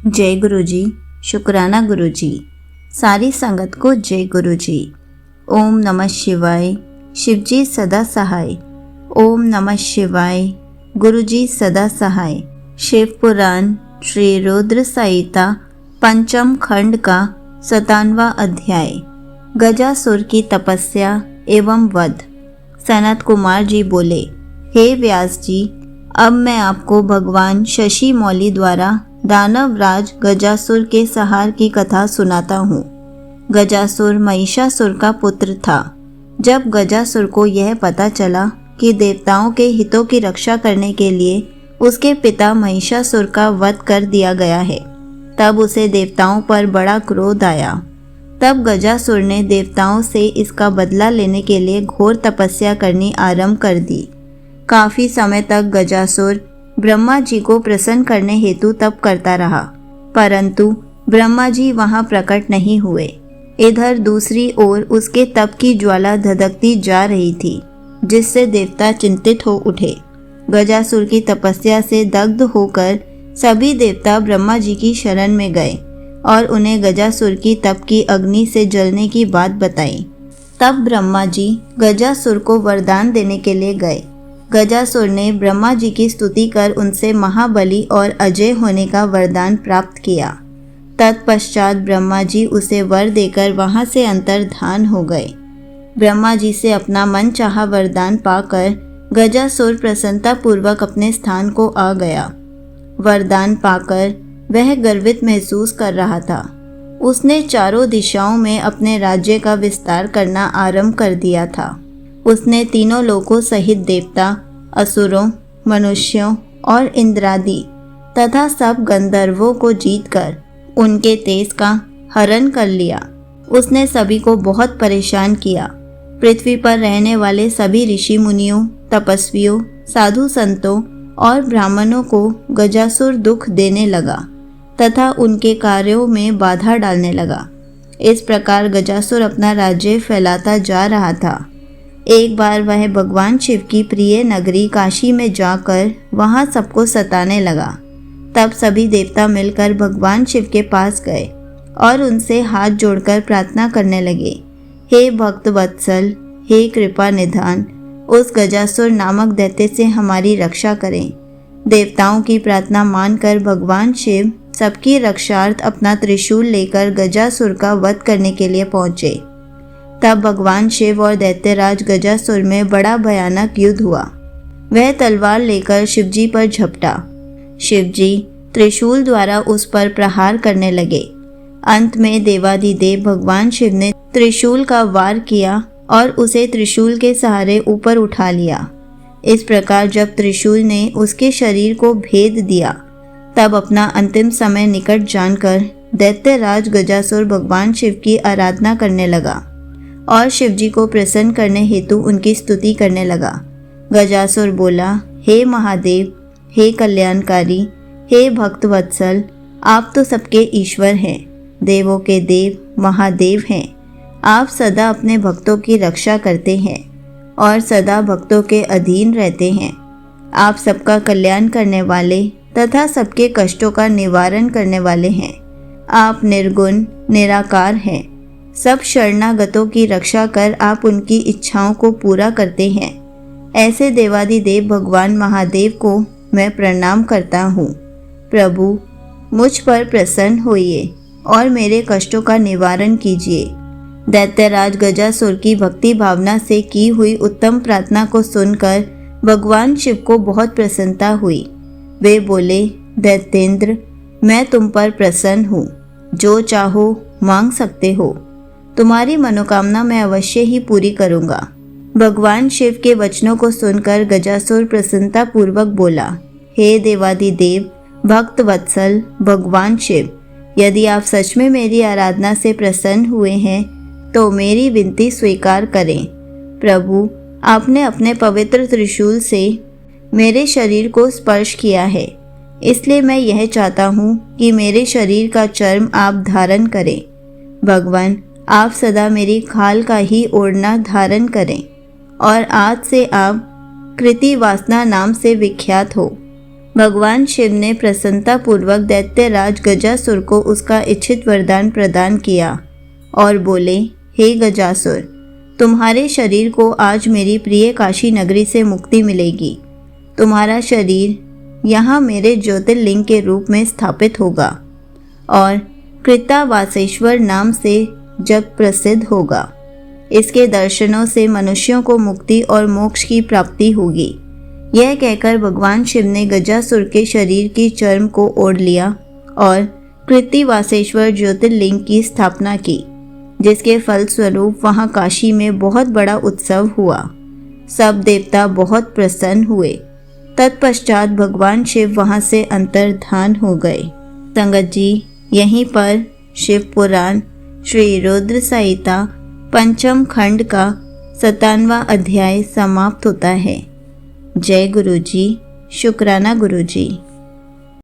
जय गुरु जी। शुक्राना गुरु जी। सारी संगत को जय गुरु जी। ओम नमः शिवाय। शिव जी सदा सहाय। ओम नमः शिवाय। गुरु जी सदा सहाय। शिव पुराण श्री रुद्र संहिता पंचम खंड का 97वां अध्याय, गजासुर की तपस्या एवं वध। सनत कुमार जी बोले, हे व्यास जी, अब मैं आपको भगवान शशि मौली द्वारा दानवराज गजासुर के संहार की कथा सुनाता हूँ। गजासुर महिषासुर का पुत्र था। जब गजासुर को यह पता चला कि देवताओं के हितों की रक्षा करने के लिए उसके पिता महिषासुर का वध कर दिया गया है, तब उसे देवताओं पर बड़ा क्रोध आया। तब गजासुर ने देवताओं से इसका बदला लेने के लिए घोर तपस्या करनी आरंभ कर दी। काफी समय तक गजासुर ब्रह्मा जी को प्रसन्न करने हेतु तप करता रहा, परंतु ब्रह्मा जी वहां प्रकट नहीं हुए। इधर दूसरी ओर उसके तप की ज्वाला धधकती जा रही थी, जिससे देवता चिंतित हो उठे। गजासुर की तपस्या से दग्ध होकर सभी देवता ब्रह्मा जी की शरण में गए और उन्हें गजासुर की तप की अग्नि से जलने की बात बताई। तब ब्रह्मा जी गजासुर को वरदान देने के लिए गए। गजासुर ने ब्रह्मा जी की स्तुति कर उनसे महाबली और अजय होने का वरदान प्राप्त किया। तत्पश्चात ब्रह्मा जी उसे वर देकर वहां से अंतर्धान हो गए। ब्रह्मा जी से अपना मनचाहा वरदान पाकर गजासुर प्रसन्नता पूर्वक अपने स्थान को आ गया। वरदान पाकर वह गर्वित महसूस कर रहा था। उसने चारों दिशाओं में अपने राज्य का विस्तार करना आरंभ कर दिया था। उसने तीनों लोकों सहित देवता, असुरों, मनुष्यों और इंद्रादि तथा सब गंधर्वों को जीतकर उनके तेज का हरण कर लिया। उसने सभी को बहुत परेशान किया। पृथ्वी पर रहने वाले सभी ऋषि मुनियों, तपस्वियों, साधु संतों और ब्राह्मणों को गजासुर दुख देने लगा तथा उनके कार्यों में बाधा डालने लगा। इस प्रकार गजासुर अपना राज्य फैलाता जा रहा था। एक बार वह भगवान शिव की प्रिय नगरी काशी में जाकर वहां सबको सताने लगा। तब सभी देवता मिलकर भगवान शिव के पास गए और उनसे हाथ जोड़कर प्रार्थना करने लगे, हे भक्त वत्सल, हे कृपा निधान, उस गजासुर नामक दैत्य से हमारी रक्षा करें। देवताओं की प्रार्थना मानकर भगवान शिव सबकी रक्षार्थ अपना त्रिशूल लेकर गजासुर का वध करने के लिए पहुंचे। तब भगवान शिव और दैत्यराज गजासुर में बड़ा भयानक युद्ध हुआ। वह तलवार लेकर शिवजी पर झपटा। शिवजी त्रिशूल द्वारा उस पर प्रहार करने लगे। अंत में देवाधिदेव भगवान शिव ने त्रिशूल का वार किया और उसे त्रिशूल के सहारे ऊपर उठा लिया। इस प्रकार जब त्रिशूल ने उसके शरीर को भेद दिया, तब अपना अंतिम समय निकट जानकर दैत्यराज गजासुर भगवान शिव की आराधना करने लगा और शिवजी को प्रसन्न करने हेतु उनकी स्तुति करने लगा। गजासुर बोला, हे महादेव, हे कल्याणकारी, हे भक्त वत्सल, आप तो सबके ईश्वर हैं, देवों के देव, महादेव हैं। आप सदा अपने भक्तों की रक्षा करते हैं और सदा भक्तों के अधीन रहते हैं। आप सबका कल्याण करने वाले तथा सबके कष्टों का निवारण करने वाले हैं। आप निर्गुण निराकार हैं। सब शरणागतों की रक्षा कर आप उनकी इच्छाओं को पूरा करते हैं। ऐसे देवादिदेव भगवान महादेव को मैं प्रणाम करता हूँ। प्रभु, मुझ पर प्रसन्न होइए और मेरे कष्टों का निवारण कीजिए। दैत्यराज गजासुर की भक्ति भावना से की हुई उत्तम प्रार्थना को सुनकर भगवान शिव को बहुत प्रसन्नता हुई। वे बोले, दैत्येंद्र, मैं तुम पर प्रसन्न हूँ। जो चाहो मांग सकते हो। तुम्हारी मनोकामना मैं अवश्य ही पूरी करूंगा। भगवान शिव के वचनों को सुनकर गजासुर प्रसन्नता पूर्वक बोला, हे देवादिदेव भक्त वत्सल भगवान शिव, यदि आप सच में मेरी आराधना से प्रसन्न हुए हैं तो मेरी विनती स्वीकार करें। प्रभु, आपने अपने पवित्र त्रिशूल से मेरे शरीर को स्पर्श किया है, इसलिए मैं यह चाहता हूँ कि मेरे शरीर का चर्म आप धारण करें। भगवान, आप सदा मेरी खाल का ही ओढ़ना धारण करें और आज से आप कृति वासना नाम से विख्यात हो। भगवान शिव ने प्रसन्नतापूर्वक दैत्यराज गजासुर को उसका इच्छित वरदान प्रदान किया और बोले, हे गजासुर, तुम्हारे शरीर को आज मेरी प्रिय काशी नगरी से मुक्ति मिलेगी। तुम्हारा शरीर यहाँ मेरे ज्योतिर्लिंग के रूप में स्थापित होगा और कृतावासेश्वर नाम से जग प्रसिद्ध होगा। इसके दर्शनों से मनुष्यों को मुक्ति और मोक्ष की प्राप्ति होगी। यह कहकर भगवान शिव ने गजासुर के शरीर की चर्म को ओढ़ लिया और कृत्तिवासेश्वर ज्योतिर्लिंग की स्थापना की, जिसके फलस्वरूप वहाँ काशी में बहुत बड़ा उत्सव हुआ। सब देवता बहुत प्रसन्न हुए। तत्पश्चात भगवान शिव वहाँ से अंतर्धान हो गए। संगत जी, यहीं पर शिव पुराण श्री रुद्र संहिता पंचम खंड का 57वां अध्याय समाप्त होता है। जय गुरु जी। शुक्राना गुरु जी।